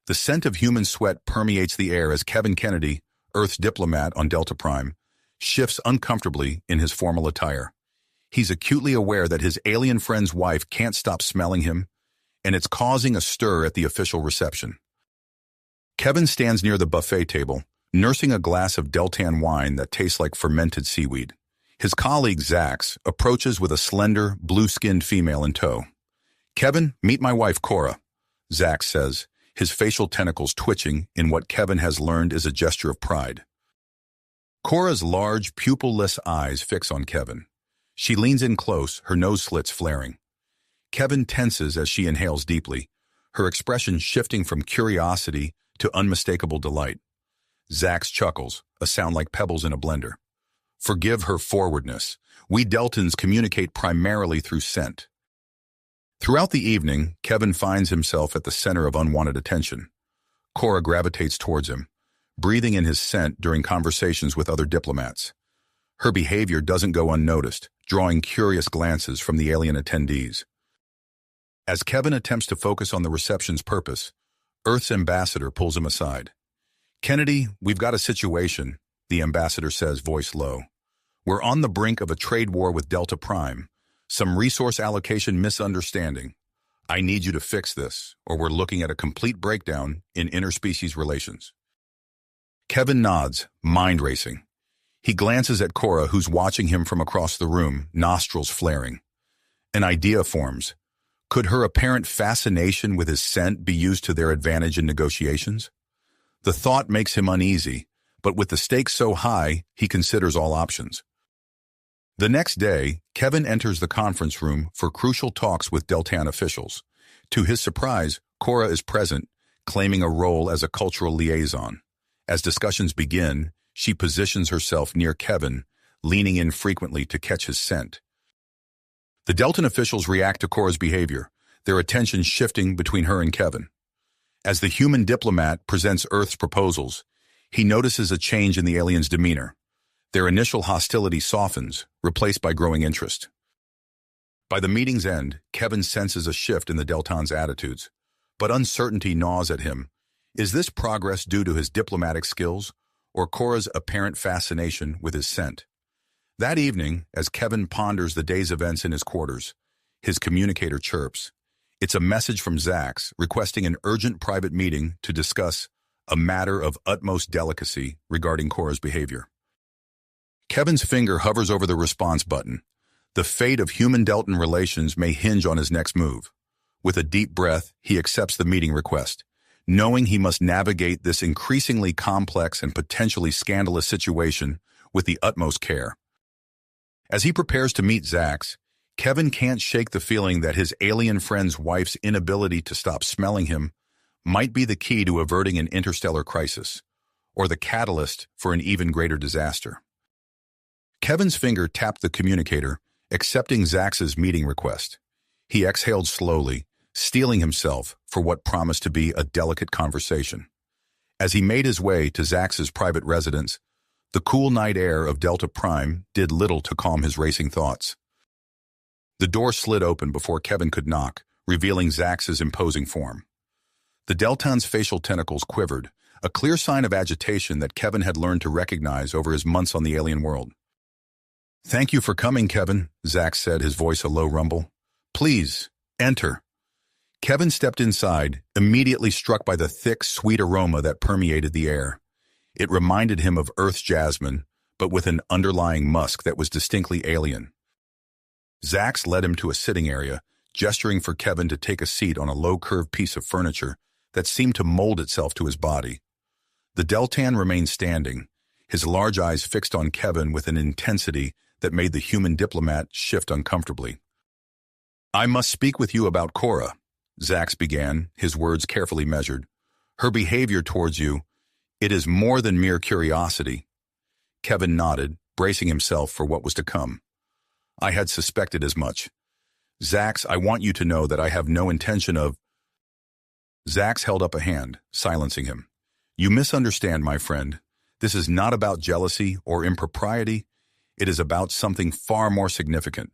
The scent of human sweat permeates the air as Kevin Kennedy, Earth's diplomat on Delta Prime, shifts uncomfortably in his formal attire. He's acutely aware that his alien friend's wife can't stop smelling him, and it's causing a stir at the official reception. Kevin stands near the buffet table, nursing a glass of Deltan wine that tastes like fermented seaweed. His colleague, Zax, approaches with a slender, blue-skinned female in tow. "Kevin, meet my wife, Cora," Zax says, his facial tentacles twitching in what Kevin has learned is a gesture of pride. Cora's large, pupil-less eyes fix on Kevin. She leans in close, her nose slits flaring. Kevin tenses as she inhales deeply, her expression shifting from curiosity to unmistakable delight. Zax chuckles, a sound like pebbles in a blender. "Forgive her forwardness. We Deltans communicate primarily through scent." Throughout the evening, Kevin finds himself at the center of unwanted attention. Cora gravitates towards him, breathing in his scent during conversations with other diplomats. Her behavior doesn't go unnoticed, drawing curious glances from the alien attendees. As Kevin attempts to focus on the reception's purpose, Earth's ambassador pulls him aside. "Kennedy, we've got a situation," the ambassador says, voice low. "We're on the brink of a trade war with Delta Prime, some resource allocation misunderstanding. I need you to fix this, or we're looking at a complete breakdown in interspecies relations." Kevin nods, mind racing. He glances at Cora, who's watching him from across the room, nostrils flaring. An idea forms. Could her apparent fascination with his scent be used to their advantage in negotiations? The thought makes him uneasy, but with the stakes so high, he considers all options. The next day, Kevin enters the conference room for crucial talks with Deltan officials. To his surprise, Cora is present, claiming a role as a cultural liaison. As discussions begin, she positions herself near Kevin, leaning in frequently to catch his scent. The Deltan officials react to Cora's behavior, their attention shifting between her and Kevin. As the human diplomat presents Earth's proposals, he notices a change in the alien's demeanor. Their initial hostility softens, replaced by growing interest. By the meeting's end, Kevin senses a shift in the Deltan's attitudes, but uncertainty gnaws at him. Is this progress due to his diplomatic skills, or Cora's apparent fascination with his scent? That evening, as Kevin ponders the day's events in his quarters, his communicator chirps. It's a message from Zax requesting an urgent private meeting to discuss a matter of utmost delicacy regarding Cora's behavior. Kevin's finger hovers over the response button. The fate of human-Deltan relations may hinge on his next move. With a deep breath, he accepts the meeting request, knowing he must navigate this increasingly complex and potentially scandalous situation with the utmost care. As he prepares to meet Zax, Kevin can't shake the feeling that his alien friend's wife's inability to stop smelling him might be the key to averting an interstellar crisis, or the catalyst for an even greater disaster. Kevin's finger tapped the communicator, accepting Zax's meeting request. He exhaled slowly, steeling himself for what promised to be a delicate conversation. As he made his way to Zax's private residence, the cool night air of Delta Prime did little to calm his racing thoughts. The door slid open before Kevin could knock, revealing Zax's imposing form. The Deltan's facial tentacles quivered, a clear sign of agitation that Kevin had learned to recognize over his months on the alien world. "Thank you for coming, Kevin," Zax said, his voice a low rumble. "Please, enter." Kevin stepped inside, immediately struck by the thick, sweet aroma that permeated the air. It reminded him of Earth's jasmine, but with an underlying musk that was distinctly alien. Zax led him to a sitting area, gesturing for Kevin to take a seat on a low-curved piece of furniture that seemed to mold itself to his body. The Deltan remained standing, his large eyes fixed on Kevin with an intensity that made the human diplomat shift uncomfortably. "I must speak with you about Cora," Zax began, his words carefully measured. "Her behavior towards you, it is more than mere curiosity." Kevin nodded, bracing himself for what was to come. "I had suspected as much. Zax, I want you to know that I have no intention of—" Zax held up a hand, silencing him. "You misunderstand, my friend. This is not about jealousy or impropriety. It is about something far more significant."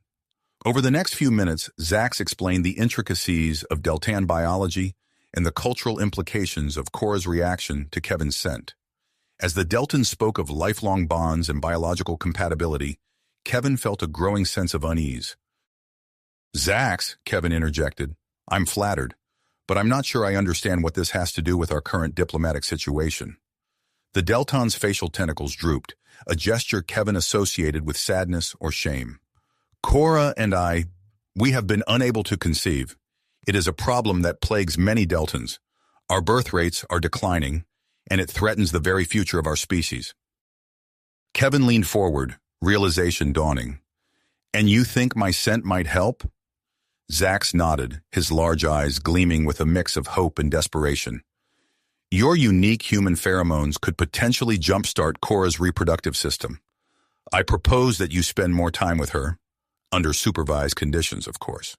Over the next few minutes, Zax explained the intricacies of Deltan biology and the cultural implications of Cora's reaction to Kevin's scent. As the Deltons spoke of lifelong bonds and biological compatibility, Kevin felt a growing sense of unease. "Zax," Kevin interjected, "I'm flattered, but I'm not sure I understand what this has to do with our current diplomatic situation." The Delton's facial tentacles drooped, a gesture Kevin associated with sadness or shame. "Cora and we have been unable to conceive. It is a problem that plagues many Deltons. Our birth rates are declining, and it threatens the very future of our species." Kevin leaned forward, realization dawning. "And you think my scent might help?" Zax nodded, his large eyes gleaming with a mix of hope and desperation. "Your unique human pheromones could potentially jumpstart Cora's reproductive system. I propose that you spend more time with her, under supervised conditions, of course."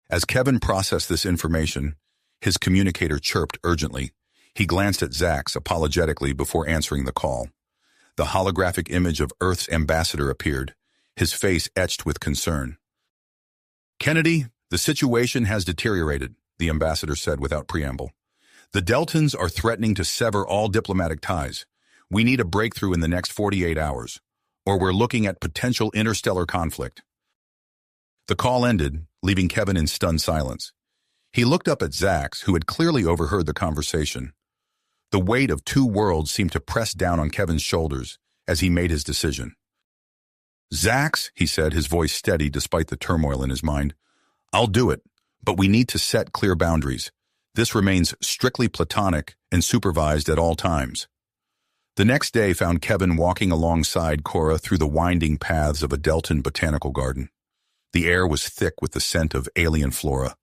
As Kevin processed this information, his communicator chirped urgently. He glanced at Zax apologetically before answering the call. The holographic image of Earth's ambassador appeared, his face etched with concern. "Kennedy, the situation has deteriorated," the ambassador said without preamble. "The Deltons are threatening to sever all diplomatic ties. We need a breakthrough in the next 48 hours, or we're looking at potential interstellar conflict." The call ended, leaving Kevin in stunned silence. He looked up at Zax, who had clearly overheard the conversation. The weight of two worlds seemed to press down on Kevin's shoulders as he made his decision. "Zax," he said, his voice steady despite the turmoil in his mind, "I'll do it, but we need to set clear boundaries. This remains strictly platonic and supervised at all times." The next day found Kevin walking alongside Cora through the winding paths of a Delton botanical garden. The air was thick with the scent of alien flora,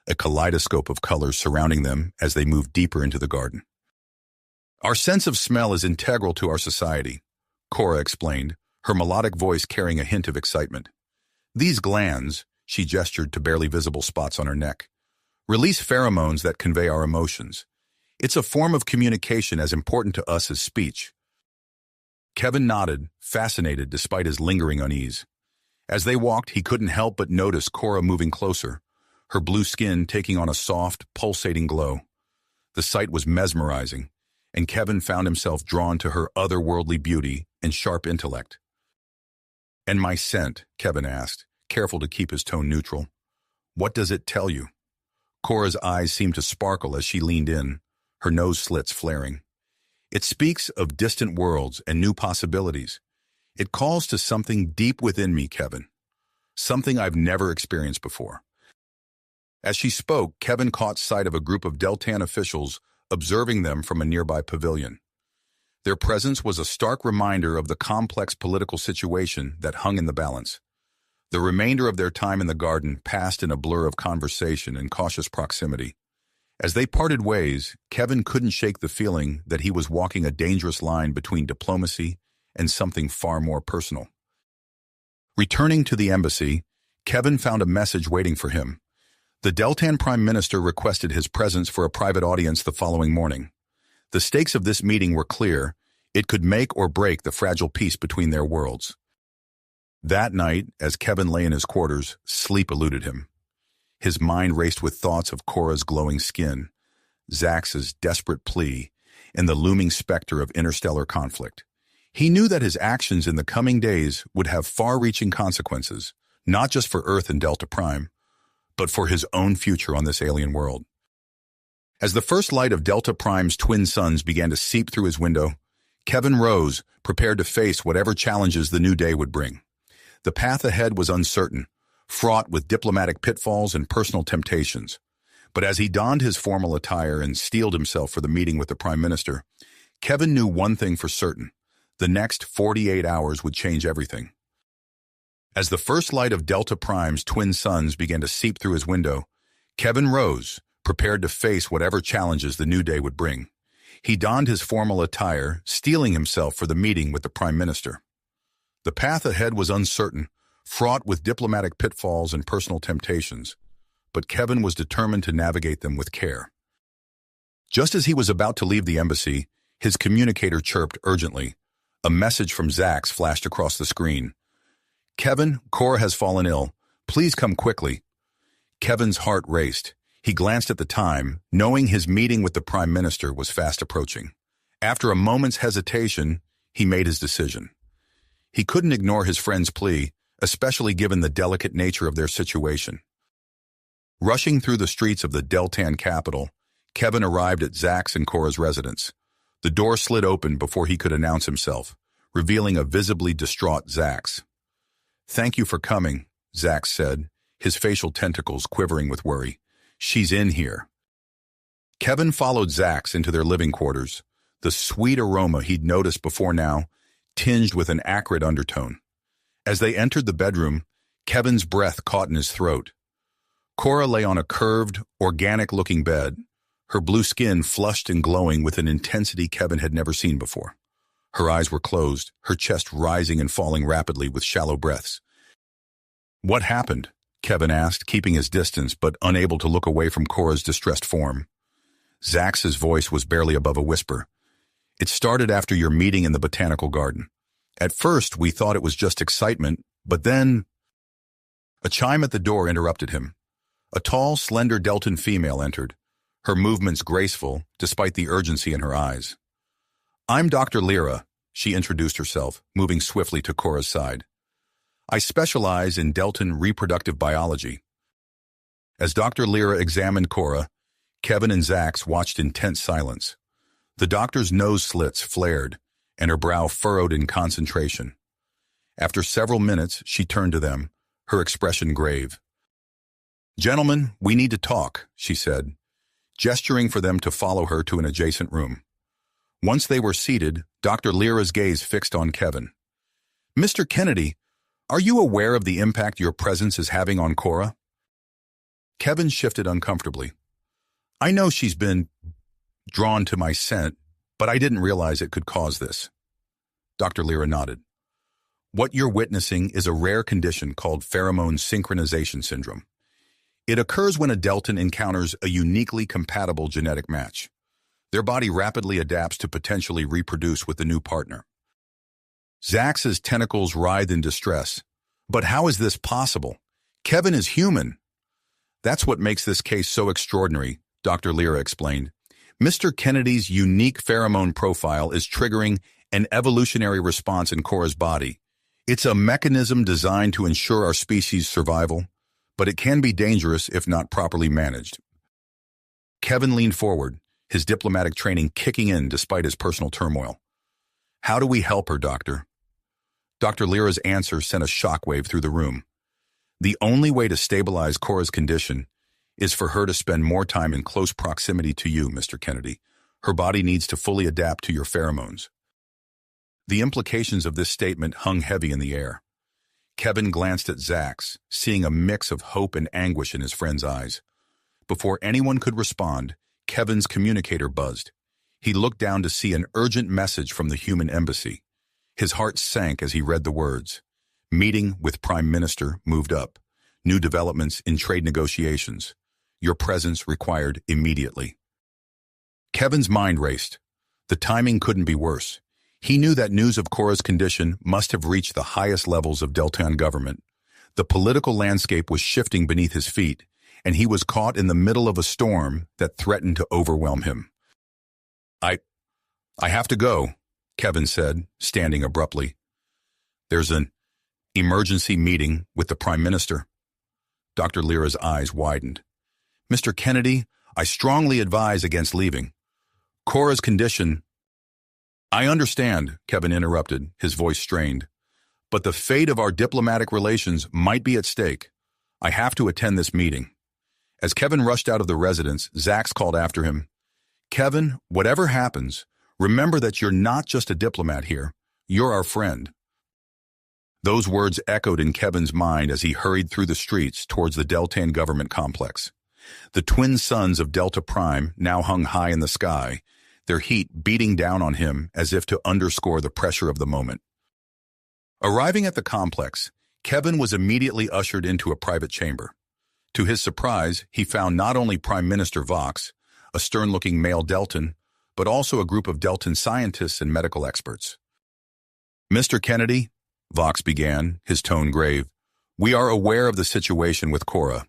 a kaleidoscope of colors surrounding them as they moved deeper into the garden. "Our sense of smell is integral to our society," Cora explained, her melodic voice carrying a hint of excitement. "These glands," she gestured to barely visible spots on her neck, "release pheromones that convey our emotions. It's a form of communication as important to us as speech." Kevin nodded, fascinated despite his lingering unease. As they walked, he couldn't help but notice Cora moving closer, her blue skin taking on a soft, pulsating glow. The sight was mesmerizing, and Kevin found himself drawn to her otherworldly beauty and sharp intellect. "And my scent?" Kevin asked, careful to keep his tone neutral. "What does it tell you?" Cora's eyes seemed to sparkle as she leaned in, her nose slits flaring. "It speaks of distant worlds and new possibilities. It calls to something deep within me, Kevin. Something I've never experienced before." As she spoke, Kevin caught sight of a group of Deltan officials observing them from a nearby pavilion. Their presence was a stark reminder of the complex political situation that hung in the balance. The remainder of their time in the garden passed in a blur of conversation and cautious proximity. As they parted ways, Kevin couldn't shake the feeling that he was walking a dangerous line between diplomacy and something far more personal. Returning to the embassy, Kevin found a message waiting for him. The Deltan Prime Minister requested his presence for a private audience the following morning. The stakes of this meeting were clear. It could make or break the fragile peace between their worlds. That night, as Kevin lay in his quarters, sleep eluded him. His mind raced with thoughts of Cora's glowing skin, Zax's desperate plea, and the looming specter of interstellar conflict. He knew that his actions in the coming days would have far-reaching consequences, not just for Earth and Delta Prime, but for his own future on this alien world. As the first light of Delta Prime's twin suns began to seep through his window, Kevin rose, prepared to face whatever challenges the new day would bring. The path ahead was uncertain, fraught with diplomatic pitfalls and personal temptations. But as he donned his formal attire and steeled himself for the meeting with the Prime Minister, Kevin knew one thing for certain: the next 48 hours would change everything. As the first light of Delta Prime's twin suns began to seep through his window, Kevin rose, prepared to face whatever challenges the new day would bring. He donned his formal attire, steeling himself for the meeting with the Prime Minister. The path ahead was uncertain, fraught with diplomatic pitfalls and personal temptations, but Kevin was determined to navigate them with care. Just as he was about to leave the embassy, his communicator chirped urgently. A message from Zax flashed across the screen. "Kevin, Cora has fallen ill. Please come quickly." Kevin's heart raced. He glanced at the time, knowing his meeting with the Prime Minister was fast approaching. After a moment's hesitation, he made his decision. He couldn't ignore his friend's plea, especially given the delicate nature of their situation. Rushing through the streets of the Deltan capital, Kevin arrived at Zach's and Cora's residence. The door slid open before he could announce himself, revealing a visibly distraught Zach's. "Thank you for coming," Zach said, his facial tentacles quivering with worry. "She's in here." Kevin followed Zach's into their living quarters, the sweet aroma he'd noticed before now, tinged with an acrid undertone. As they entered the bedroom, Kevin's breath caught in his throat. Cora lay on a curved, organic-looking bed, her blue skin flushed and glowing with an intensity Kevin had never seen before. Her eyes were closed, her chest rising and falling rapidly with shallow breaths. "What happened?" Kevin asked, keeping his distance but unable to look away from Cora's distressed form. Zach's voice was barely above a whisper. "It started after your meeting in the botanical garden. At first, we thought it was just excitement, but then—" A chime at the door interrupted him. A tall, slender Deltan female entered, her movements graceful despite the urgency in her eyes. "I'm Dr. Lyra," she introduced herself, moving swiftly to Cora's side. "I specialize in Deltan reproductive biology." As Dr. Lyra examined Cora, Kevin and Zach's watched in tense silence. The doctor's nose slits flared, and her brow furrowed in concentration. After several minutes, she turned to them, her expression grave. "Gentlemen, we need to talk," she said, gesturing for them to follow her to an adjacent room. Once they were seated, Dr. Lyra's gaze fixed on Kevin. "Mr. Kennedy, are you aware of the impact your presence is having on Cora?" Kevin shifted uncomfortably. "I know she's been drawn to my scent, but I didn't realize it could cause this." Dr. Lyra nodded. "What you're witnessing is a rare condition called pheromone synchronization syndrome. It occurs when a Deltan encounters a uniquely compatible genetic match. Their body rapidly adapts to potentially reproduce with the new partner." Zach's tentacles writhed in distress. "But how is this possible? Kevin is human." "That's what makes this case so extraordinary," Dr. Lyra explained. "Mr. Kennedy's unique pheromone profile is triggering an evolutionary response in Cora's body. It's a mechanism designed to ensure our species' survival, but it can be dangerous if not properly managed." Kevin leaned forward, his diplomatic training kicking in despite his personal turmoil. "How do we help her, Doctor?" Dr. Lyra's answer sent a shockwave through the room. "The only way to stabilize Cora's condition is for her to spend more time in close proximity to you, Mr. Kennedy. Her body needs to fully adapt to your pheromones." The implications of this statement hung heavy in the air. Kevin glanced at Zach's, seeing a mix of hope and anguish in his friend's eyes. Before anyone could respond, Kevin's communicator buzzed. He looked down to see an urgent message from the human embassy. His heart sank as he read the words. "Meeting with Prime Minister moved up. New developments in trade negotiations. Your presence required immediately." Kevin's mind raced. The timing couldn't be worse. He knew that news of Cora's condition must have reached the highest levels of Deltan government. The political landscape was shifting beneath his feet, and he was caught in the middle of a storm that threatened to overwhelm him. I have to go," Kevin said, standing abruptly. "There's an emergency meeting with the Prime Minister." Dr. Lyra's eyes widened. "Mr. Kennedy, I strongly advise against leaving. Cora's condition—" "I understand," Kevin interrupted, his voice strained. "But the fate of our diplomatic relations might be at stake. I have to attend this meeting." As Kevin rushed out of the residence, Zach's called after him. "Kevin, whatever happens, remember that you're not just a diplomat here. You're our friend." Those words echoed in Kevin's mind as he hurried through the streets towards the Deltan government complex. The twin suns of Delta Prime now hung high in the sky, their heat beating down on him as if to underscore the pressure of the moment. Arriving at the complex, Kevin was immediately ushered into a private chamber. To his surprise, he found not only Prime Minister Vox, a stern-looking male Deltan, but also a group of Deltan scientists and medical experts. "Mr. Kennedy," Vox began, his tone grave, "we are aware of the situation with Cora.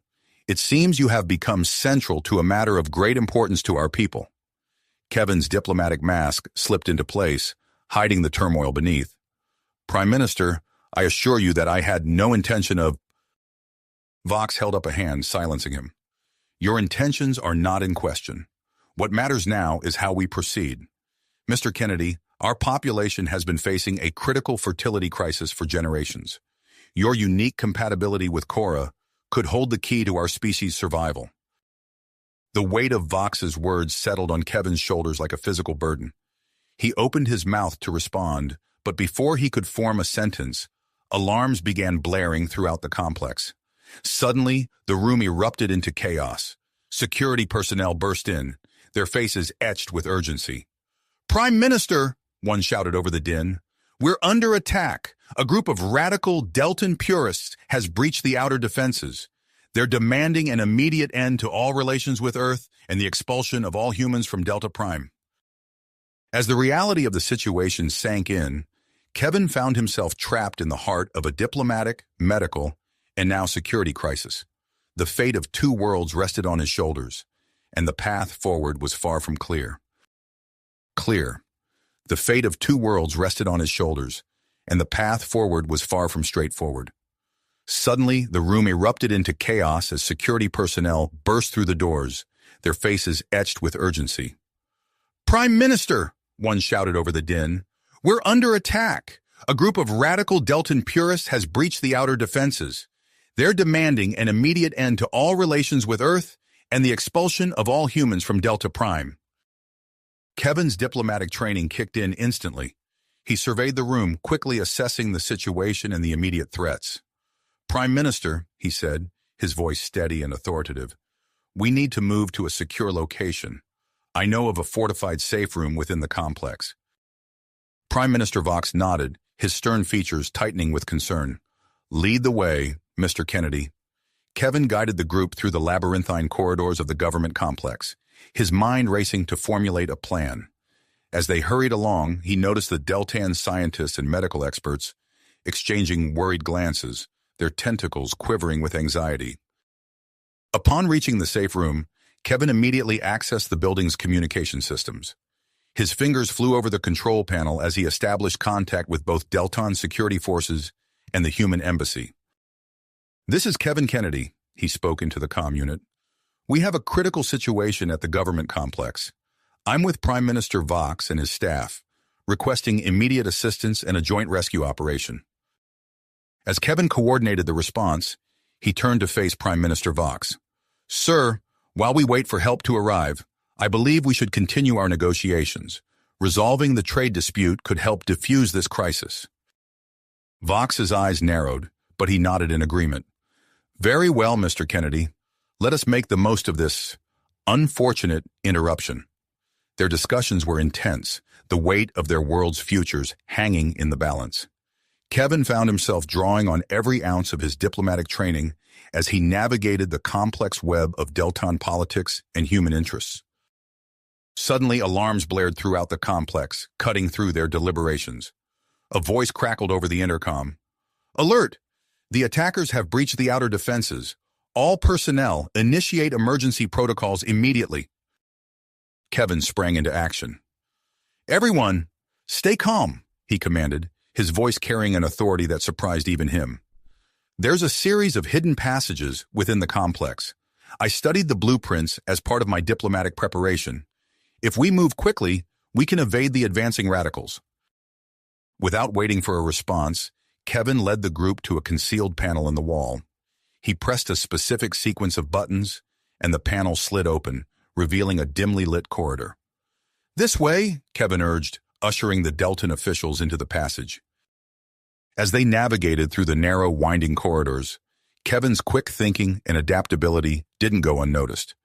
It seems you have become central to a matter of great importance to our people. Kevin's diplomatic mask slipped into place, hiding the turmoil beneath. Prime Minister, I assure you that I had no intention of... Vox held up a hand, silencing him. Your intentions are not in question. What matters now is how we proceed. Mr. Kennedy, our population has been facing a critical fertility crisis for generations. Your unique compatibility with Cora could hold the key to our species' survival. The weight of Vox's words settled on Kevin's shoulders like a physical burden. He opened his mouth to respond, but before he could form a sentence, alarms began blaring throughout the complex. Suddenly, the room erupted into chaos. Security personnel burst in, their faces etched with urgency. Prime Minister, one shouted over the din, we're under attack. A group of radical Deltan purists has breached the outer defenses. They're demanding an immediate end to all relations with Earth and the expulsion of all humans from Delta Prime. As the reality of the situation sank in, Kevin found himself trapped in the heart of a diplomatic, medical, and now security crisis. The fate of two worlds rested on his shoulders, and the path forward was far from clear. The fate of two worlds rested on his shoulders, and the path forward was far from straightforward. Suddenly, the room erupted into chaos as security personnel burst through the doors, their faces etched with urgency. Prime Minister, one shouted over the din, we're under attack. A group of radical Deltan purists has breached the outer defenses. They're demanding an immediate end to all relations with Earth and the expulsion of all humans from Delta Prime. Kevin's diplomatic training kicked in instantly. He surveyed the room, quickly assessing the situation and the immediate threats. Prime Minister, he said, his voice steady and authoritative, we need to move to a secure location. I know of a fortified safe room within the complex. Prime Minister Vox nodded, his stern features tightening with concern. Lead the way, Mr. Kennedy. Kevin guided the group through the labyrinthine corridors of the government complex, his mind racing to formulate a plan. As they hurried along, he noticed the Deltan scientists and medical experts exchanging worried glances, their tentacles quivering with anxiety. Upon reaching the safe room, Kevin immediately accessed the building's communication systems. His fingers flew over the control panel as he established contact with both Deltan security forces and the human embassy. This is Kevin Kennedy, he spoke into the comm unit. We have a critical situation at the government complex. I'm with Prime Minister Vox and his staff, requesting immediate assistance and a joint rescue operation. As Kevin coordinated the response, he turned to face Prime Minister Vox. Sir, while we wait for help to arrive, I believe we should continue our negotiations. Resolving the trade dispute could help diffuse this crisis. Vox's eyes narrowed, but he nodded in agreement. Very well, Mr. Kennedy. Let us make the most of this unfortunate interruption. Their discussions were intense, the weight of their world's futures hanging in the balance. Kevin found himself drawing on every ounce of his diplomatic training as he navigated the complex web of Deltan politics and human interests. Suddenly, alarms blared throughout the complex, cutting through their deliberations. A voice crackled over the intercom. Alert! The attackers have breached the outer defenses. All personnel, initiate emergency protocols immediately. Kevin sprang into action. Everyone, stay calm, he commanded, his voice carrying an authority that surprised even him. There's a series of hidden passages within the complex. I studied the blueprints as part of my diplomatic preparation. If we move quickly, we can evade the advancing radicals. Without waiting for a response, Kevin led the group to a concealed panel in the wall. He pressed a specific sequence of buttons, and the panel slid open, revealing a dimly lit corridor. This way, Kevin urged, ushering the Deltan officials into the passage. As they navigated through the narrow, winding corridors, Kevin's quick thinking and adaptability didn't go unnoticed.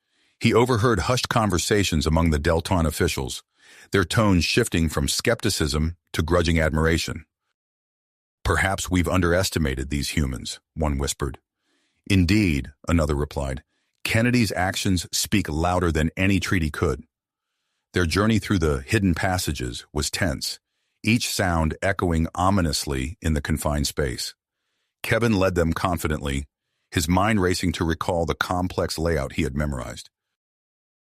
He overheard hushed conversations among the Deltan officials, their tones shifting from skepticism to grudging admiration. Perhaps we've underestimated these humans, one whispered. Indeed, another replied. Kennedy's actions speak louder than any treaty could. Their journey through the hidden passages was tense, each sound echoing ominously in the confined space. Kevin led them confidently, his mind racing to recall the complex layout he had memorized.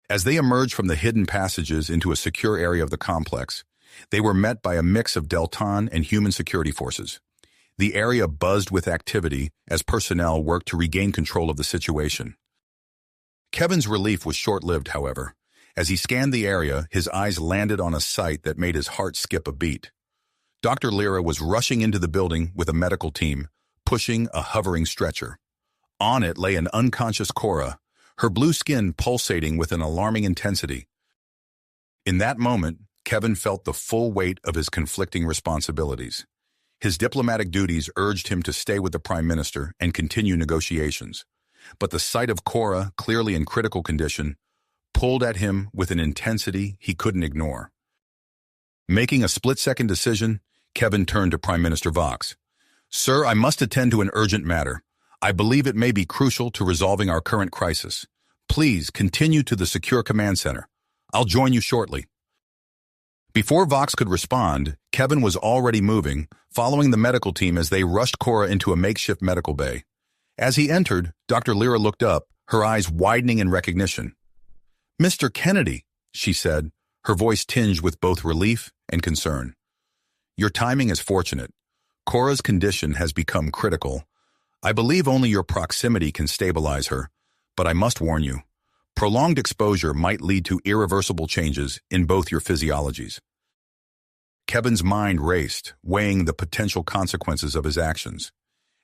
As they emerged from the hidden passages into a secure area of the complex, they were met by a mix of Deltan and human security forces. The area buzzed with activity as personnel worked to regain control of the situation. Kevin's relief was short-lived, however. As he scanned the area, his eyes landed on a sight that made his heart skip a beat. Dr. Lyra was rushing into the building with a medical team, pushing a hovering stretcher. On it lay an unconscious Cora, her blue skin pulsating with an alarming intensity. In that moment, Kevin felt the full weight of his conflicting responsibilities. His diplomatic duties urged him to stay with the Prime Minister and continue negotiations. But the sight of Cora, clearly in critical condition, pulled at him with an intensity he couldn't ignore. Making a split-second decision, Kevin turned to Prime Minister Vox. "Sir, I must attend to an urgent matter. I believe it may be crucial to resolving our current crisis. Please continue to the secure command center. I'll join you shortly." Before Vox could respond, Kevin was already moving, following the medical team as they rushed Cora into a makeshift medical bay. As he entered, Dr. Lyra looked up, her eyes widening in recognition. "Mr. Kennedy," she said, her voice tinged with both relief and concern. "Your timing is fortunate. Cora's condition has become critical. I believe only your proximity can stabilize her, but I must warn you. Prolonged exposure might lead to irreversible changes in both your physiologies." Kevin's mind raced, weighing the potential consequences of his actions.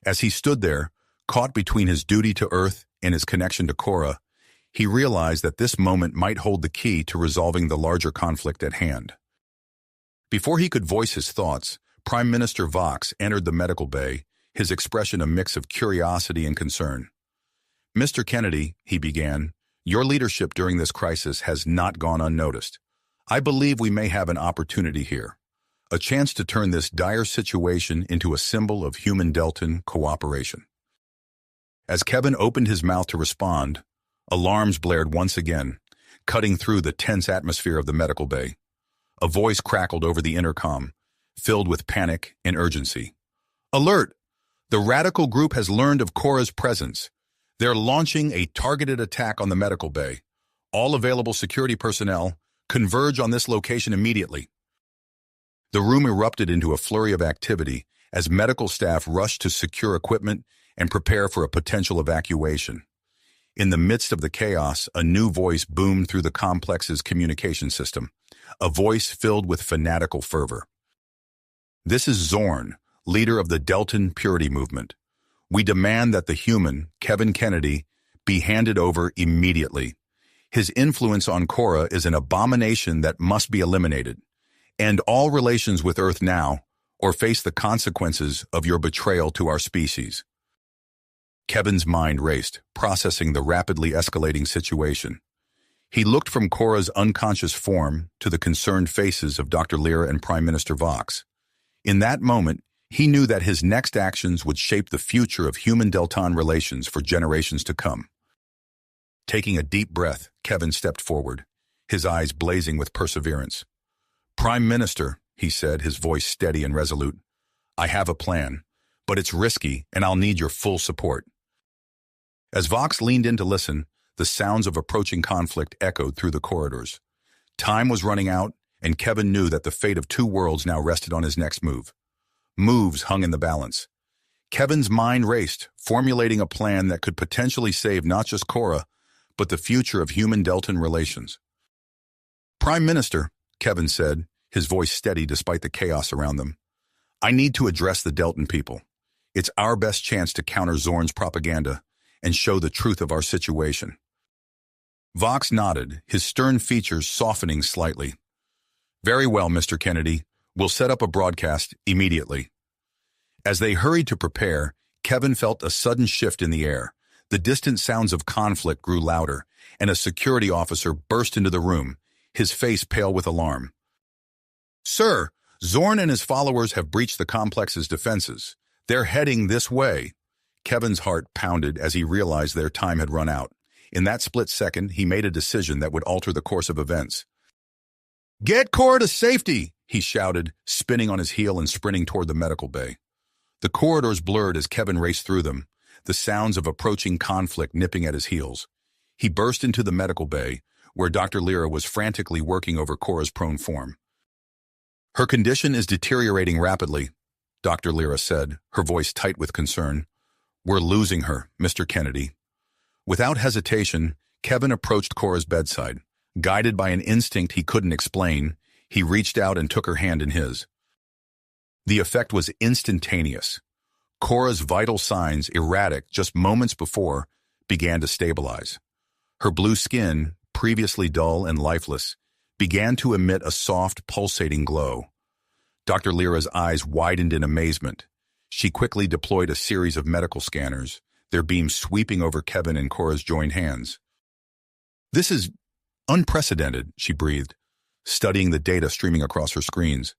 As he stood there, caught between his duty to Earth and his connection to Cora, he realized that this moment might hold the key to resolving the larger conflict at hand. Before he could voice his thoughts, Prime Minister Vox entered the medical bay, his expression a mix of curiosity and concern. "Mr. Kennedy," he began, "your leadership during this crisis has not gone unnoticed. I believe we may have an opportunity here, a chance to turn this dire situation into a symbol of human-Deltan cooperation." As Kevin opened his mouth to respond, alarms blared once again, cutting through the tense atmosphere of the medical bay. A voice crackled over the intercom, filled with panic and urgency. "Alert! The radical group has learned of Cora's presence. They're launching a targeted attack on the medical bay. All available security personnel converge on this location immediately." The room erupted into a flurry of activity as medical staff rushed to secure equipment and prepare for a potential evacuation. In the midst of the chaos, a new voice boomed through the complex's communication system, a voice filled with fanatical fervor. "This is Zorn, leader of the Deltan Purity Movement. We demand that the human, Kevin Kennedy, be handed over immediately. His influence on Cora is an abomination that must be eliminated. End all relations with Earth now, or face the consequences of your betrayal to our species." Kevin's mind raced, processing the rapidly escalating situation. He looked from Cora's unconscious form to the concerned faces of Dr. Lyra and Prime Minister Vox. In that moment, he knew that his next actions would shape the future of human-Deltan relations for generations to come. Taking a deep breath, Kevin stepped forward, his eyes blazing with perseverance. "Prime Minister," he said, his voice steady and resolute, "I have a plan, but it's risky and I'll need your full support." As Vox leaned in to listen, the sounds of approaching conflict echoed through the corridors. Time was running out, and Kevin knew that the fate of two worlds now rested on his next move. Moves hung in the balance. Kevin's mind raced, formulating a plan that could potentially save not just Cora, but the future of human-Deltan relations. "Prime Minister," Kevin said, his voice steady despite the chaos around them, "I need to address the Deltan people. It's our best chance to counter Zorn's propaganda and show the truth of our situation." Vox nodded, his stern features softening slightly. "Very well, Mr. Kennedy. We'll set up a broadcast immediately." As they hurried to prepare, Kevin felt a sudden shift in the air. The distant sounds of conflict grew louder, and a security officer burst into the room, his face pale with alarm. "Sir, Zorn and his followers have breached the complex's defenses. They're heading this way." Kevin's heart pounded as he realized their time had run out. In that split second, he made a decision that would alter the course of events. "Get Cora to safety!" he shouted, spinning on his heel and sprinting toward the medical bay. The corridors blurred as Kevin raced through them, the sounds of approaching conflict nipping at his heels. He burst into the medical bay, where Dr. Lyra was frantically working over Cora's prone form. "Her condition is deteriorating rapidly," Dr. Lyra said, her voice tight with concern. "We're losing her, Mr. Kennedy." Without hesitation, Kevin approached Cora's bedside. Guided by an instinct he couldn't explain, he reached out and took her hand in his. The effect was instantaneous. Cora's vital signs, erratic just moments before, began to stabilize. Her blue skin, previously dull and lifeless, began to emit a soft, pulsating glow. Dr. Lyra's eyes widened in amazement. She quickly deployed a series of medical scanners, their beams sweeping over Kevin and Cora's joined hands. "This is unprecedented," she breathed, studying the data streaming across her screens.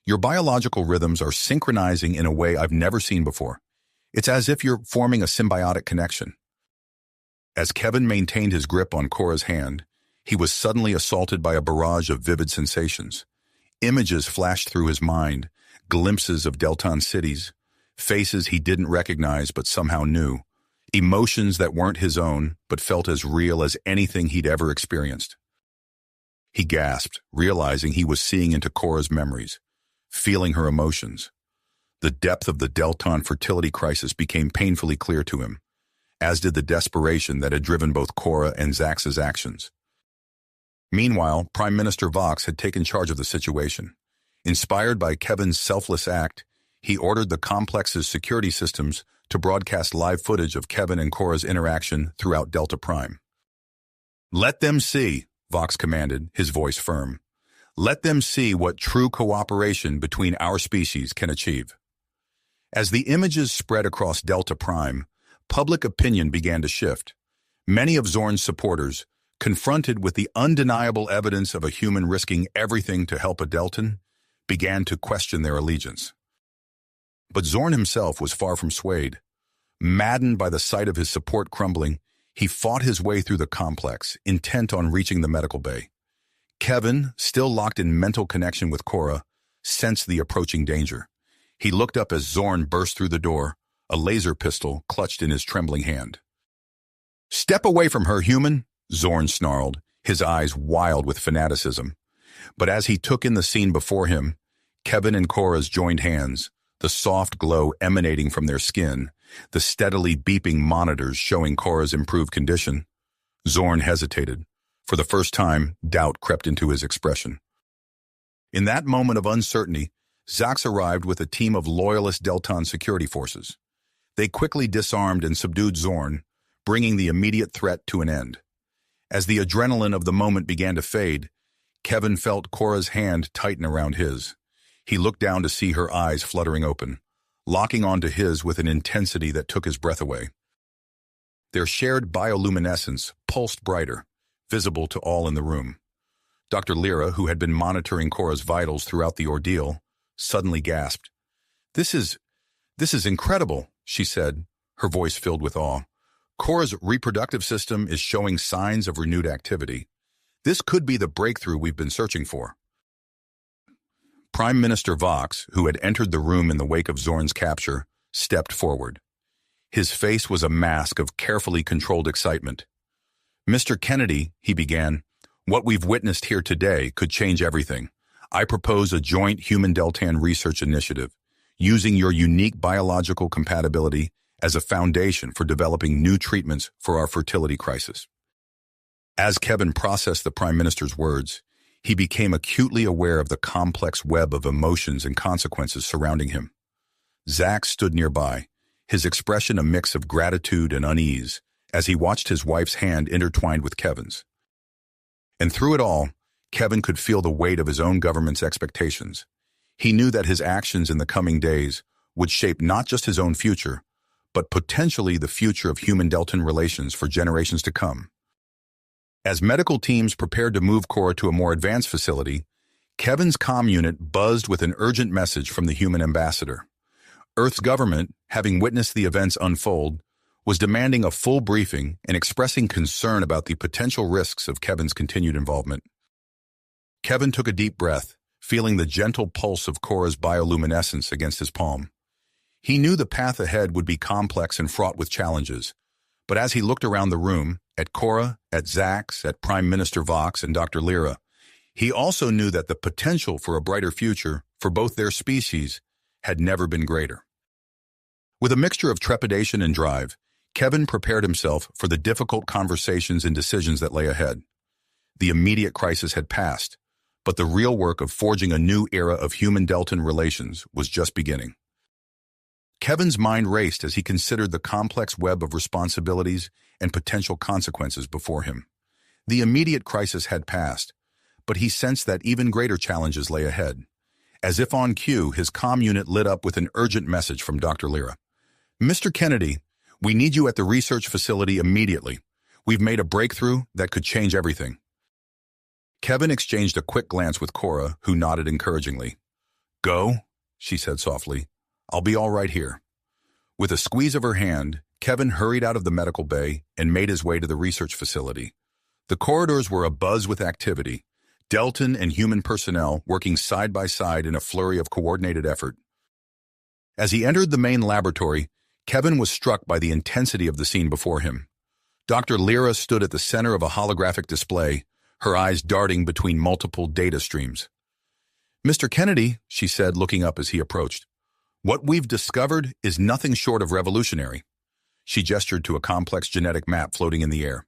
"Your biological rhythms are synchronizing in a way I've never seen before. It's as if you're forming a symbiotic connection." As Kevin maintained his grip on Cora's hand, he was suddenly assaulted by a barrage of vivid sensations. Images flashed through his mind, glimpses of Delton cities, faces he didn't recognize but somehow knew, emotions that weren't his own but felt as real as anything he'd ever experienced. He gasped, realizing he was seeing into Cora's memories, feeling her emotions. The depth of the Delton fertility crisis became painfully clear to him, as did the desperation that had driven both Cora and Zax's actions. Meanwhile, Prime Minister Vox had taken charge of the situation. Inspired by Kevin's selfless act, he ordered the complex's security systems to broadcast live footage of Kevin and Cora's interaction throughout Delta Prime. "Let them see," Vox commanded, his voice firm. "Let them see what true cooperation between our species can achieve." As the images spread across Delta Prime, public opinion began to shift. Many of Zorn's supporters, confronted with the undeniable evidence of a human risking everything to help a Deltan, began to question their allegiance. But Zorn himself was far from swayed. Maddened by the sight of his support crumbling, he fought his way through the complex, intent on reaching the medical bay. Kevin, still locked in mental connection with Cora, sensed the approaching danger. He looked up as Zorn burst through the door, a laser pistol clutched in his trembling hand. "Step away from her, human," Zorn snarled, his eyes wild with fanaticism. But as he took in the scene before him, Kevin and Cora's joined hands, the soft glow emanating from their skin, the steadily beeping monitors showing Cora's improved condition, Zorn hesitated. For the first time, doubt crept into his expression. In that moment of uncertainty, Zax arrived with a team of loyalist Delton security forces. They quickly disarmed and subdued Zorn, bringing the immediate threat to an end. As the adrenaline of the moment began to fade, Kevin felt Cora's hand tighten around his. He looked down to see her eyes fluttering open, locking onto his with an intensity that took his breath away. Their shared bioluminescence pulsed brighter, visible to all in the room. Dr. Lyra, who had been monitoring Cora's vitals throughout the ordeal, suddenly gasped. This is incredible," she said, her voice filled with awe. "Cora's reproductive system is showing signs of renewed activity. This could be the breakthrough we've been searching for." Prime Minister Vox, who had entered the room in the wake of Zorn's capture, stepped forward. His face was a mask of carefully controlled excitement. "Mr. Kennedy," he began, "what we've witnessed here today could change everything. I propose a joint human Deltan research initiative, using your unique biological compatibility as a foundation for developing new treatments for our fertility crisis." As Kevin processed the Prime Minister's words, he became acutely aware of the complex web of emotions and consequences surrounding him. Zax stood nearby, his expression a mix of gratitude and unease, as he watched his wife's hand intertwined with Kevin's. And through it all, Kevin could feel the weight of his own government's expectations. He knew that his actions in the coming days would shape not just his own future, but potentially the future of human-Deltan relations for generations to come. As medical teams prepared to move Cora to a more advanced facility, Kevin's comm unit buzzed with an urgent message from the human ambassador. Earth's government, having witnessed the events unfold, was demanding a full briefing and expressing concern about the potential risks of Kevin's continued involvement. Kevin took a deep breath, feeling the gentle pulse of Cora's bioluminescence against his palm. He knew the path ahead would be complex and fraught with challenges. But as he looked around the room, at Cora, at Zax, at Prime Minister Vox, and Dr. Lyra, he also knew that the potential for a brighter future for both their species had never been greater. With a mixture of trepidation and drive, Kevin prepared himself for the difficult conversations and decisions that lay ahead. The immediate crisis had passed, but the real work of forging a new era of human-Deltan relations was just beginning. Kevin's mind raced as he considered the complex web of responsibilities and potential consequences before him. The immediate crisis had passed, but he sensed that even greater challenges lay ahead. As if on cue, his comm unit lit up with an urgent message from Dr. Lyra. "Mr. Kennedy, we need you at the research facility immediately. We've made a breakthrough that could change everything." Kevin exchanged a quick glance with Cora, who nodded encouragingly. "Go," she said softly. "I'll be all right here." With a squeeze of her hand, Kevin hurried out of the medical bay and made his way to the research facility. The corridors were abuzz with activity, Deltan and human personnel working side by side in a flurry of coordinated effort. As he entered the main laboratory, Kevin was struck by the intensity of the scene before him. Dr. Lyra stood at the center of a holographic display, her eyes darting between multiple data streams. "Mr. Kennedy," she said, looking up as he approached, "what we've discovered is nothing short of revolutionary." She gestured to a complex genetic map floating in the air.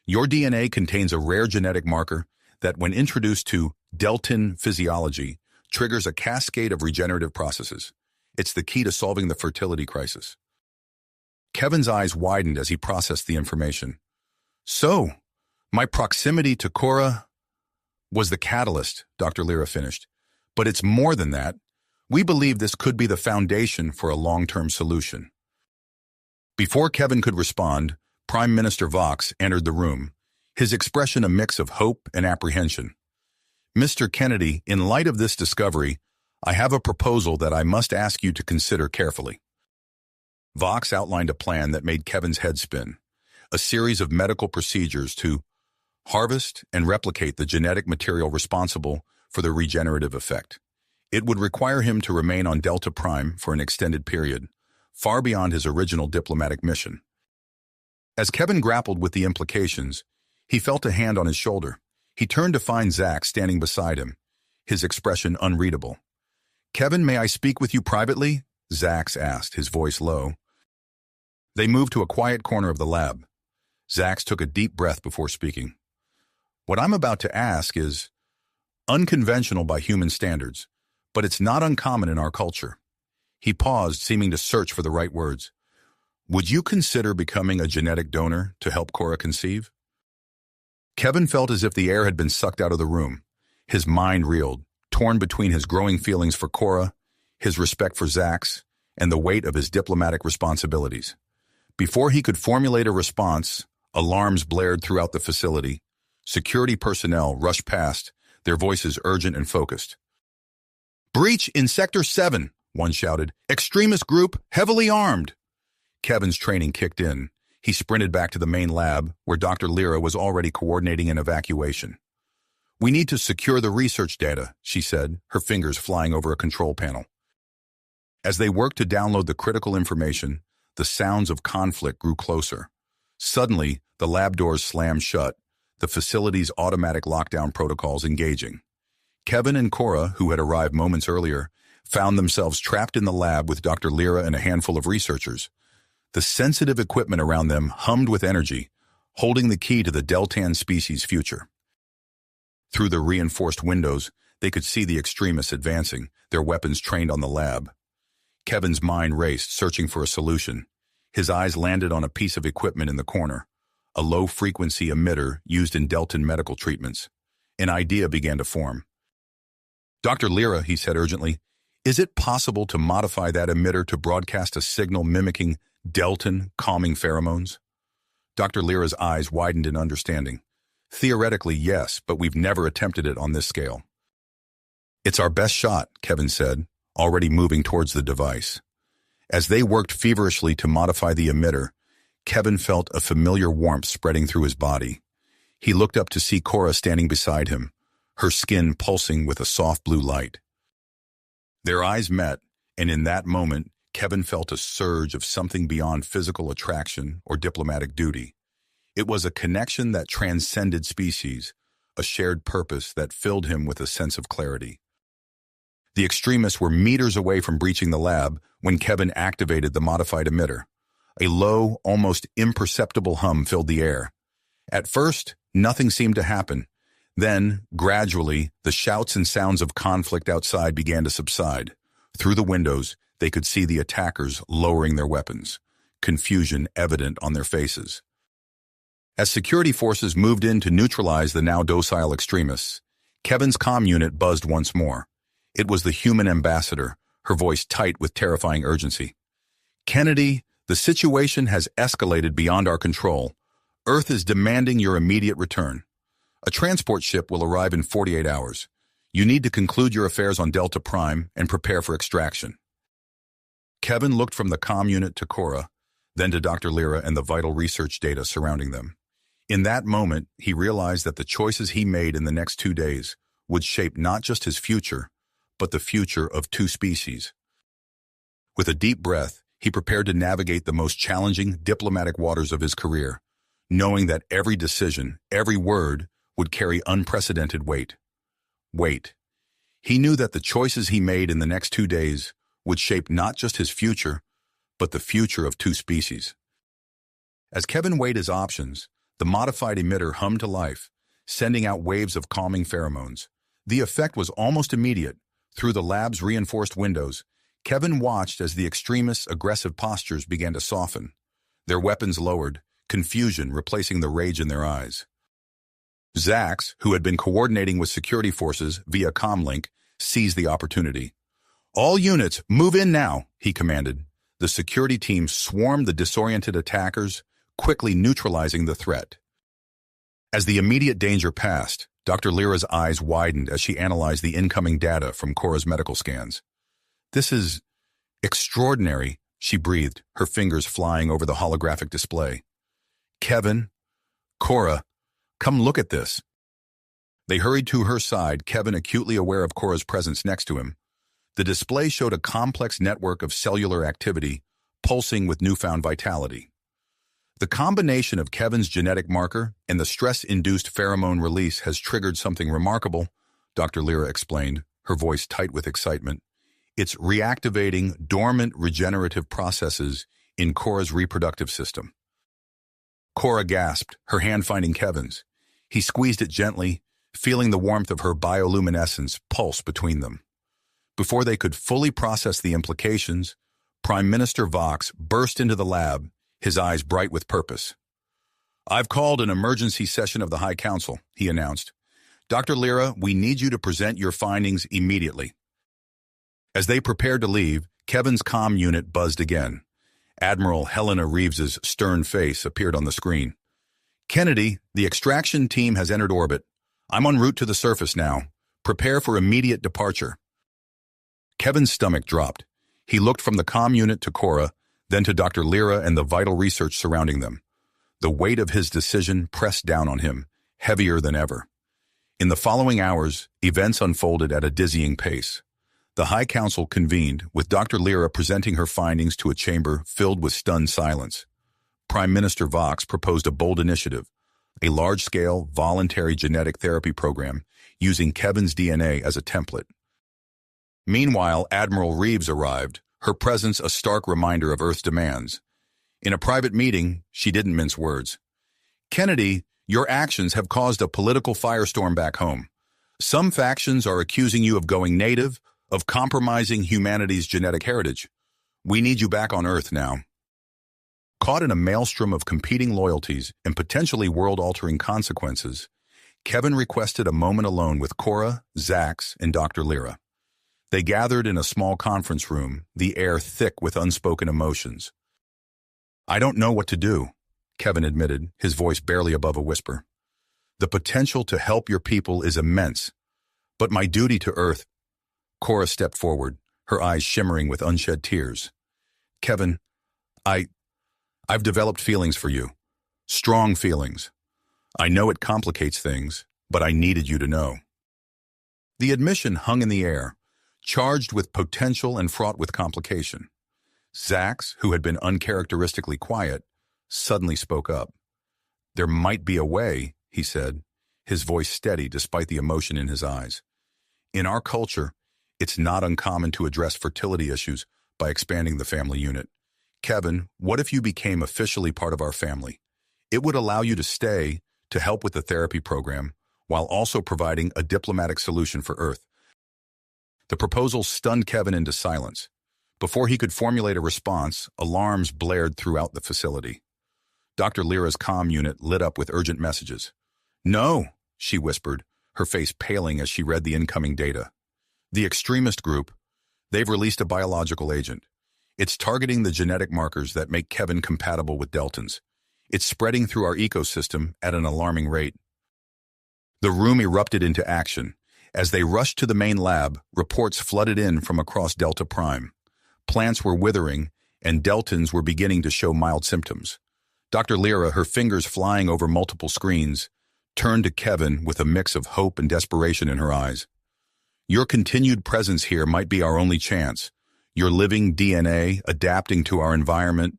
"Your DNA contains a rare genetic marker that, when introduced to Deltan physiology, triggers a cascade of regenerative processes. It's the key to solving the fertility crisis." Kevin's eyes widened as he processed the information. "So, my proximity to Cora was the catalyst," Dr. Lyra finished. "But it's more than that. We believe this could be the foundation for a long-term solution." Before Kevin could respond, Prime Minister Vox entered the room, his expression a mix of hope and apprehension. "Mr. Kennedy, in light of this discovery, I have a proposal that I must ask you to consider carefully." Vox outlined a plan that made Kevin's head spin, a series of medical procedures to harvest and replicate the genetic material responsible for the regenerative effect. It would require him to remain on Delta Prime for an extended period, far beyond his original diplomatic mission. As Kevin grappled with the implications, he felt a hand on his shoulder. He turned to find Zax standing beside him, his expression unreadable. "Kevin, may I speak with you privately?" Zax asked, his voice low. They moved to a quiet corner of the lab. Zax took a deep breath before speaking. "What I'm about to ask is unconventional by human standards, but it's not uncommon in our culture." He paused, seeming to search for the right words. "Would you consider becoming a genetic donor to help Cora conceive?" Kevin felt as if the air had been sucked out of the room. His mind reeled, torn between his growing feelings for Cora, his respect for Zax, and the weight of his diplomatic responsibilities. Before he could formulate a response, alarms blared throughout the facility. Security personnel rushed past, their voices urgent and focused. "Breach in Sector 7, one shouted. "Extremist group, heavily armed." Kevin's training kicked in. He sprinted back to the main lab, where Dr. Lyra was already coordinating an evacuation. "We need to secure the research data," she said, her fingers flying over a control panel. As they worked to download the critical information, the sounds of conflict grew closer. Suddenly, the lab doors slammed shut, the facility's automatic lockdown protocols engaging. Kevin and Cora, who had arrived moments earlier, found themselves trapped in the lab with Dr. Lyra and a handful of researchers. The sensitive equipment around them hummed with energy, holding the key to the Deltan species' future. Through the reinforced windows, they could see the extremists advancing, their weapons trained on the lab. Kevin's mind raced, searching for a solution. His eyes landed on a piece of equipment in the corner, a low-frequency emitter used in Deltan medical treatments. An idea began to form. "Dr. Lyra," he said urgently, "is it possible to modify that emitter to broadcast a signal mimicking Deltan calming pheromones?" Dr. Lyra's eyes widened in understanding. "Theoretically, yes, but we've never attempted it on this scale." "It's our best shot," Kevin said, already moving towards the device. As they worked feverishly to modify the emitter, Kevin felt a familiar warmth spreading through his body. He looked up to see Cora standing beside him, her skin pulsing with a soft blue light. Their eyes met, and in that moment, Kevin felt a surge of something beyond physical attraction or diplomatic duty. It was a connection that transcended species, a shared purpose that filled him with a sense of clarity. The extremists were meters away from breaching the lab when Kevin activated the modified emitter. A low, almost imperceptible hum filled the air. At first, nothing seemed to happen. Then, gradually, the shouts and sounds of conflict outside began to subside. Through the windows, they could see the attackers lowering their weapons, confusion evident on their faces. As security forces moved in to neutralize the now docile extremists, Kevin's comm unit buzzed once more. It was the human ambassador, her voice tight with terrifying urgency. "Kennedy, the situation has escalated beyond our control. Earth is demanding your immediate return. A transport ship will arrive in 48 hours. You need to conclude your affairs on Delta Prime and prepare for extraction." Kevin looked from the comm unit to Cora, then to Dr. Lyra and the vital research data surrounding them. In that moment, he realized that the choices he made in the next 2 days would shape not just his future, but the future of 2 species. With a deep breath, he prepared to navigate the most challenging diplomatic waters of his career, knowing that every decision, every word, would carry unprecedented weight. Weight. He knew that the choices he made in the next 2 days would shape not just his future, but the future of 2 species. As Kevin weighed his options, the modified emitter hummed to life, sending out waves of calming pheromones. The effect was almost immediate. Through the lab's reinforced windows, Kevin watched as the extremists' aggressive postures began to soften. Their weapons lowered, confusion replacing the rage in their eyes. Zax, who had been coordinating with security forces via comlink, seized the opportunity. "All units, move in now," he commanded. The security team swarmed the disoriented attackers, quickly neutralizing the threat. As the immediate danger passed, Dr. Lyra's eyes widened as she analyzed the incoming data from Cora's medical scans. "This is extraordinary," she breathed, her fingers flying over the holographic display. "Kevin, Cora, come look at this." They hurried to her side, Kevin acutely aware of Cora's presence next to him. The display showed a complex network of cellular activity, pulsing with newfound vitality. The combination of Kevin's genetic marker and the stress-induced pheromone release has triggered something remarkable, Dr. Lyra explained, her voice tight with excitement. It's reactivating dormant regenerative processes in Cora's reproductive system. Cora gasped, her hand finding Kevin's. He squeezed it gently, feeling the warmth of her bioluminescence pulse between them. Before they could fully process the implications, Prime Minister Vox burst into the lab, his eyes bright with purpose. "I've called an emergency session of the High Council," he announced. "Dr. Lyra, we need you to present your findings immediately." As they prepared to leave, Kevin's comm unit buzzed again. Admiral Helena Reeves's stern face appeared on the screen. "Kennedy, the extraction team has entered orbit. I'm en route to the surface now. Prepare for immediate departure." Kevin's stomach dropped. He looked from the comm unit to Cora, then to Dr. Lyra and the vital research surrounding them. The weight of his decision pressed down on him, heavier than ever. In the following hours, events unfolded at a dizzying pace. The High Council convened, with Dr. Lyra presenting her findings to a chamber filled with stunned silence. Prime Minister Vox proposed a bold initiative, a large-scale, voluntary genetic therapy program using Kevin's DNA as a template. Meanwhile, Admiral Reeves arrived, her presence a stark reminder of Earth's demands. In a private meeting, she didn't mince words. "Kennedy, your actions have caused a political firestorm back home. Some factions are accusing you of going native, of compromising humanity's genetic heritage. We need you back on Earth now." Caught in a maelstrom of competing loyalties and potentially world-altering consequences, Kevin requested a moment alone with Cora, Zax, and Dr. Lyra. They gathered in a small conference room, the air thick with unspoken emotions. "I don't know what to do," Kevin admitted, his voice barely above a whisper. "The potential to help your people is immense, but my duty to Earth—" Cora stepped forward, her eyes shimmering with unshed tears. "Kevin, I've developed feelings for you. Strong feelings. I know it complicates things, but I needed you to know." The admission hung in the air, charged with potential and fraught with complication. Zax, who had been uncharacteristically quiet, suddenly spoke up. "There might be a way," he said, his voice steady despite the emotion in his eyes. "In our culture, it's not uncommon to address fertility issues by expanding the family unit. Kevin, what if you became officially part of our family? It would allow you to stay, to help with the therapy program, while also providing a diplomatic solution for Earth." The proposal stunned Kevin into silence. Before he could formulate a response, alarms blared throughout the facility. Dr. Lyra's comm unit lit up with urgent messages. "No," she whispered, her face paling as she read the incoming data. "The extremist group, they've released a biological agent. It's targeting the genetic markers that make Kevin compatible with Deltans. It's spreading through our ecosystem at an alarming rate." The room erupted into action. As they rushed to the main lab, reports flooded in from across Delta Prime. Plants were withering, and Deltans were beginning to show mild symptoms. Dr. Lyra, her fingers flying over multiple screens, turned to Kevin with a mix of hope and desperation in her eyes. "Your continued presence here might be our only chance. Your living DNA, adapting to our environment,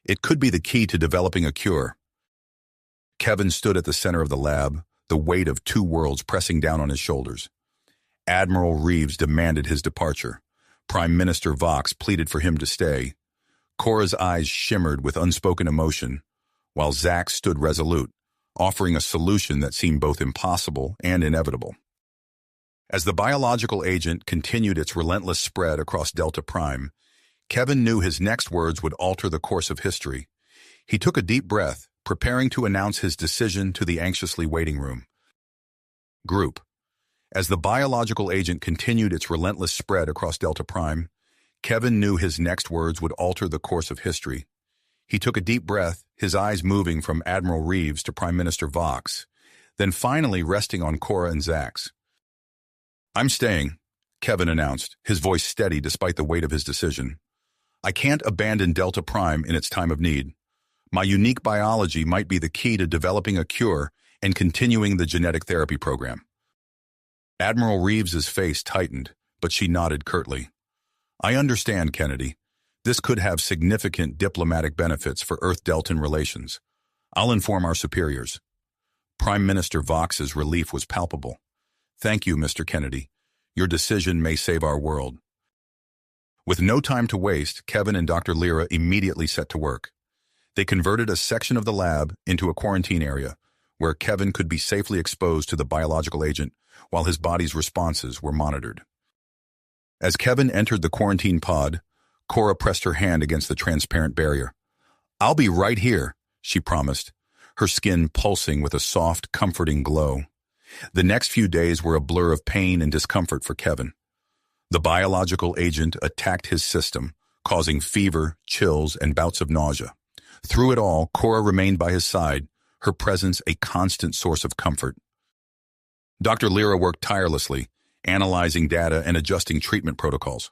it could be the key to developing a cure." Kevin stood at the center of the lab, the weight of two worlds pressing down on his shoulders. Admiral Reeves demanded his departure. Prime Minister Vox pleaded for him to stay. Cora's eyes shimmered with unspoken emotion, while Zax stood resolute, offering a solution that seemed both impossible and inevitable. As the biological agent continued its relentless spread across Delta Prime, Kevin knew his next words would alter the course of history. He took a deep breath, preparing to announce his decision to the anxiously waiting room. Group. As the biological agent continued its relentless spread across Delta Prime, Kevin knew his next words would alter the course of history. He took a deep breath, his eyes moving from Admiral Reeves to Prime Minister Vox, then finally resting on Cora and Zax. "I'm staying," Kevin announced, his voice steady despite the weight of his decision. "I can't abandon Delta Prime in its time of need. My unique biology might be the key to developing a cure and continuing the genetic therapy program." Admiral Reeves's face tightened, but she nodded curtly. "I understand, Kennedy. This could have significant diplomatic benefits for Earth-Deltan relations. I'll inform our superiors." Prime Minister Vox's relief was palpable. "Thank you, Mr. Kennedy. Your decision may save our world." With no time to waste, Kevin and Dr. Lyra immediately set to work. They converted a section of the lab into a quarantine area, where Kevin could be safely exposed to the biological agent while his body's responses were monitored. As Kevin entered the quarantine pod, Cora pressed her hand against the transparent barrier. "I'll be right here," she promised, her skin pulsing with a soft, comforting glow. The next few days were a blur of pain and discomfort for Kevin. The biological agent attacked his system, causing fever, chills, and bouts of nausea. Through it all, Cora remained by his side, her presence a constant source of comfort. Dr. Lyra worked tirelessly, analyzing data and adjusting treatment protocols.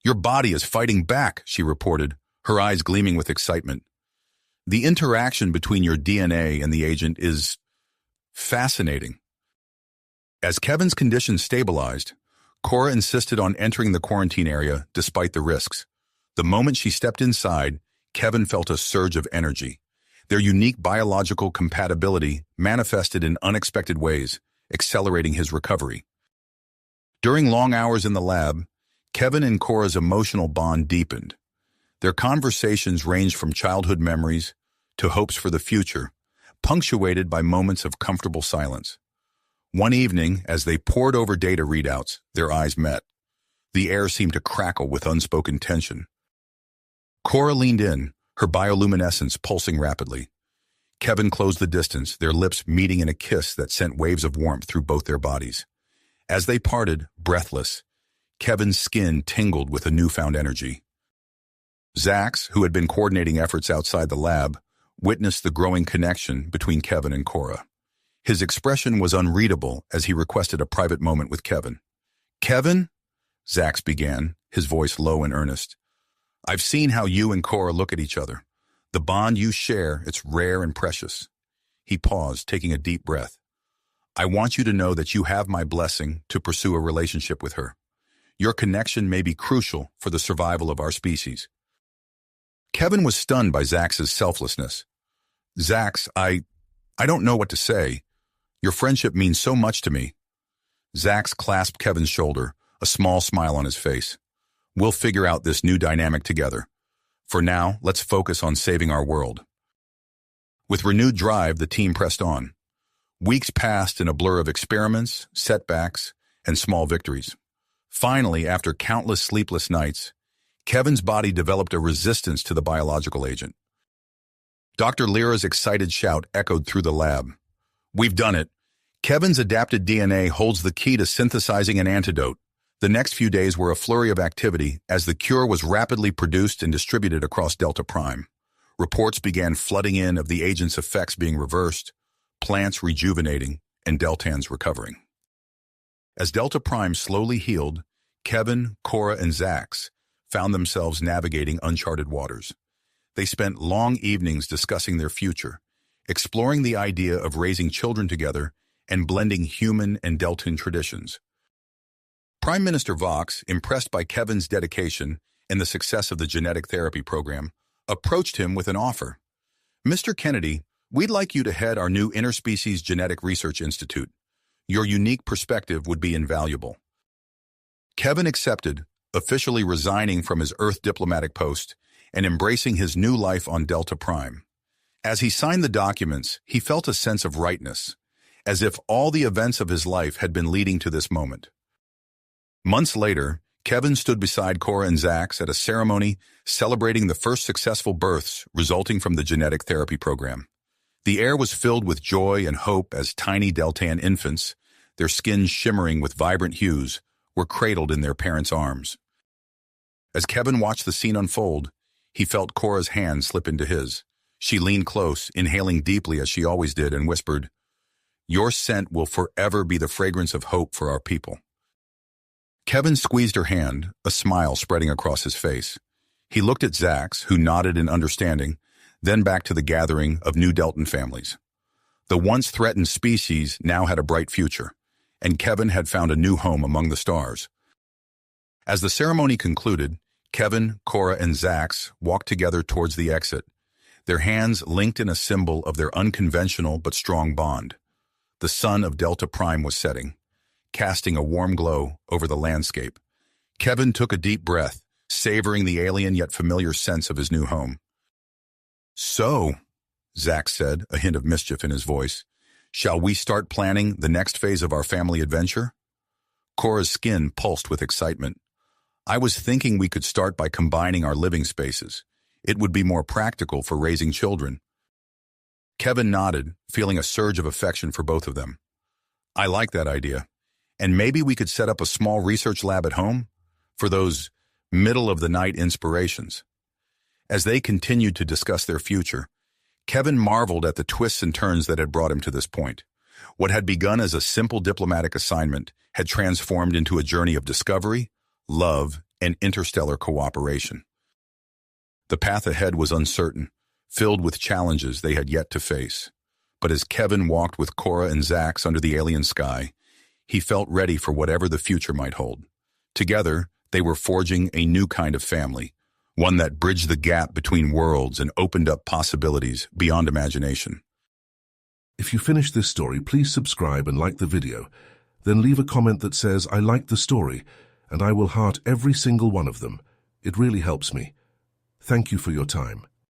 "Your body is fighting back," she reported, her eyes gleaming with excitement. "The interaction between your DNA and the agent is fascinating." As Kevin's condition stabilized, Cora insisted on entering the quarantine area despite the risks. The moment she stepped inside, Kevin felt a surge of energy. Their unique biological compatibility manifested in unexpected ways, accelerating his recovery. During long hours in the lab, Kevin and Cora's emotional bond deepened. Their conversations ranged from childhood memories to hopes for the future, punctuated by moments of comfortable silence. One evening, as they pored over data readouts, their eyes met. The air seemed to crackle with unspoken tension. Cora leaned in, her bioluminescence pulsing rapidly. Kevin closed the distance, their lips meeting in a kiss that sent waves of warmth through both their bodies. As they parted, breathless, Kevin's skin tingled with a newfound energy. Zax, who had been coordinating efforts outside the lab, witnessed the growing connection between Kevin and Cora. His expression was unreadable as he requested a private moment with Kevin. "Kevin?" Zax began, his voice low and earnest. "I've seen how you and Cora look at each other. The bond you share, it's rare and precious." He paused, taking a deep breath. "I want you to know that you have my blessing to pursue a relationship with her. Your connection may be crucial for the survival of our species." Kevin was stunned by Zax's selflessness. Zax, I don't know what to say. Your friendship means so much to me. Zax clasped Kevin's shoulder, a small smile on his face. We'll figure out this new dynamic together. For now, let's focus on saving our world. With renewed drive, the team pressed on. Weeks passed in a blur of experiments, setbacks, and small victories. Finally, after countless sleepless nights, Kevin's body developed a resistance to the biological agent. Dr. Lyra's excited shout echoed through the lab. We've done it. Kevin's adapted DNA holds the key to synthesizing an antidote. The next few days were a flurry of activity as the cure was rapidly produced and distributed across Delta Prime. Reports began flooding in of the agent's effects being reversed, plants rejuvenating, and Deltans recovering. As Delta Prime slowly healed, Kevin, Cora, and Zax found themselves navigating uncharted waters. They spent long evenings discussing their future, exploring the idea of raising children together and blending human and Deltan traditions. Prime Minister Vox, impressed by Kevin's dedication and the success of the genetic therapy program, approached him with an offer. Mr. Kennedy, we'd like you to head our new Interspecies Genetic Research Institute. Your unique perspective would be invaluable. Kevin accepted, officially resigning from his Earth diplomatic post and embracing his new life on Delta Prime. As he signed the documents, he felt a sense of rightness, as if all the events of his life had been leading to this moment. Months later, Kevin stood beside Cora and Zax at a ceremony celebrating the first successful births resulting from the genetic therapy program. The air was filled with joy and hope as tiny Deltan infants, their skins shimmering with vibrant hues, were cradled in their parents' arms. As Kevin watched the scene unfold, he felt Cora's hand slip into his. She leaned close, inhaling deeply as she always did, and whispered, "Your scent will forever be the fragrance of hope for our people." Kevin squeezed her hand, a smile spreading across his face. He looked at Zax, who nodded in understanding, then back to the gathering of new Deltan families. The once threatened species now had a bright future, and Kevin had found a new home among the stars. As the ceremony concluded, Kevin, Cora, and Zax walked together towards the exit, their hands linked in a symbol of their unconventional but strong bond. The sun of Delta Prime was setting, casting a warm glow over the landscape. Kevin took a deep breath, savoring the alien yet familiar sense of his new home. "So," Zax said, a hint of mischief in his voice, "shall we start planning the next phase of our family adventure?" Cora's skin pulsed with excitement. "I was thinking we could start by combining our living spaces. It would be more practical for raising children." Kevin nodded, feeling a surge of affection for both of them. "I like that idea. And maybe we could set up a small research lab at home for those middle-of-the-night inspirations." As they continued to discuss their future, Kevin marveled at the twists and turns that had brought him to this point. What had begun as a simple diplomatic assignment had transformed into a journey of discovery, love, and interstellar cooperation. The path ahead was uncertain, filled with challenges they had yet to face. But as Kevin walked with Cora and Zax under the alien sky, he felt ready for whatever the future might hold. Together, they were forging a new kind of family, one that bridged the gap between worlds and opened up possibilities beyond imagination. If you finished this story, please subscribe and like the video. Then leave a comment that says, "I liked the story," and I will heart every single one of them. It really helps me. Thank you for your time.